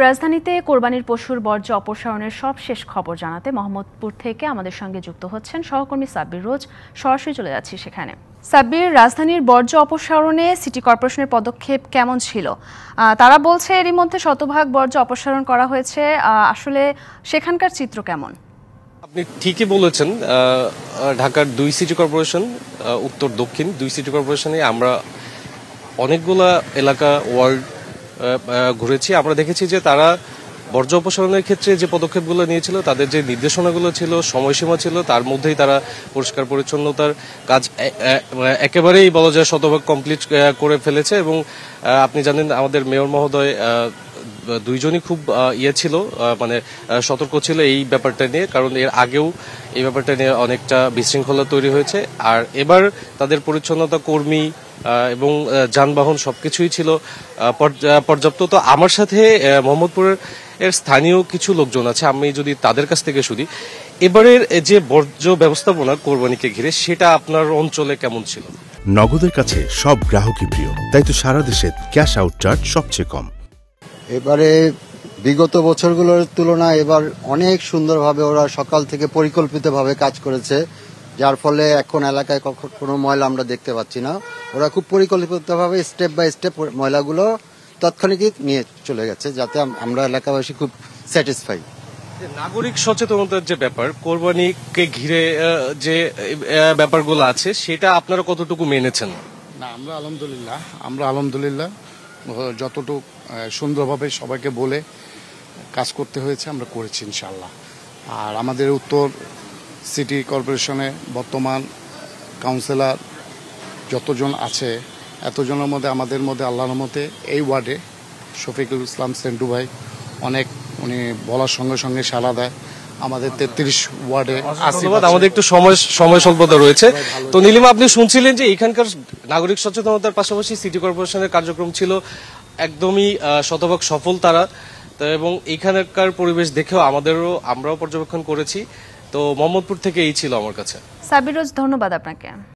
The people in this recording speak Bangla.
রাজধানীতে কোরবানির পশুর বর্জ্য অপসারণের সবশেষ খবর জানাতে মোহাম্মদপুর থেকে আমাদের সঙ্গে যুক্ত হচ্ছেন সহকর্মী সাব্বির রোজ। সরাসরি চলে যাচ্ছি সেখানে। সাব্বির, রাজধানীর বর্জ্য অপসারণে সিটি কর্পোরেশনের পদক্ষেপ কেমন ছিল? তারা বলছে এরই মধ্যে শতভাগ বর্জ্য অপসারণ করা হয়েছে। আসলে সেখানকার চিত্র কেমন? আপনি ঠিকই বলেছেন। ঢাকার দুই সিটি কর্পোরেশন, উত্তর দক্ষিণ দুই সিটি কর্পোরেশনে আমরা অনেকগুলা এলাকা ওয়ার্ড ঘুরেছি। আমরা দেখেছি যে তারা বর্জ্য অপসারণের ক্ষেত্রে যে পদক্ষেপগুলো নিয়েছিল, তাদের যে নির্দেশনাগুলো ছিল, সময়সীমা ছিল, তার মধ্যেই তারা পরিষ্কার পরিচ্ছন্নতার কাজ একেবারেই বলা যায় শতভাগ কমপ্লিট করে ফেলেছে। এবং আপনি জানেন আমাদের মেয়র মহোদয় দুইজনই খুব ছিল, মানে সতর্ক ছিল এই ব্যাপারটা নিয়ে, কারণ এর আগেও এই ব্যাপারটা নিয়ে অনেকটা বিশৃঙ্খলা তৈরি হয়েছে। আর এবার তাদের পরিচ্ছন্নতা কর্মী এবং যানবাহন সবকিছুই ছিল পর্যাপ্ত। তো আমার সাথে মোহাম্মদপুরের স্থানীয় কিছু লোকজন আছে, আমি যদি তাদের কাছ থেকে শুনি এবারের যে বর্জ্য ব্যবস্থাপনা কোরবানিকে ঘিরে, সেটা আপনার অঞ্চলে কেমন ছিল? নগদের কাছে সব গ্রাহকই প্রিয়, তাই তো সারা দেশে ক্যাশ আউট চার্জ সবচেয়ে কম। এবারে বিগত বছরগুলোর তুলনায় এবার অনেক সুন্দরভাবে ওরা সকাল থেকে পরিকল্পিতভাবে কাজ করেছে, যার ফলে এখন এলাকায় কোনো ময়লা আমরা দেখতে পাচ্ছি না। ওরা খুব পরিকল্পিতভাবে স্টেপ বাই স্টেপ ময়লাগুলো তাৎক্ষণিকই নিয়ে চলে গেছে, যাতে আমরা এলাকাবাসী খুব স্যাটিসফাই। নাগরিক সচেতনতার যে ব্যাপার, কোরবানিকে ঘিরে যে ব্যাপারগুলো আছে, সেটা আপনারা কতটুকু মেনেছেন? না, আমরা আলহামদুলিল্লাহ যতটুকু সুন্দরভাবে সবাইকে বলে কাজ করতে হয়েছে আমরা করেছি ইনশাআল্লাহ। আর আমাদের উত্তর সিটি কর্পোরেশনে বর্তমান কাউন্সিলর যতজন আছে, এতজনের মধ্যে আমাদের মধ্যে আল্লাহর রহমতে এই ওয়ার্ডে শফিকুল ইসলাম সেন্টু ভাই অনেক, উনি বলার সঙ্গে সঙ্গে সাড়া দেয়। আমাদের 33 ওয়ার্ডে আমাদের একটু সময় স্বল্পতা রয়েছে। তো নীলিমা, আপনি শুনছিলেন যে এখানকার নাগরিক সচেতনতার পাশাপাশি সিটি কর্পোরেশনের কার্যক্রম ছিল একদমই শতভাগ সফল তারা, এবং এখানকার পরিবেশ দেখেও আমরাও পর্যবেক্ষণ করেছি। তো মোহাম্মদপুর থেকে এই ছিল আমার কাছে। সাব্বির রোজ, ধন্যবাদ আপনাকে।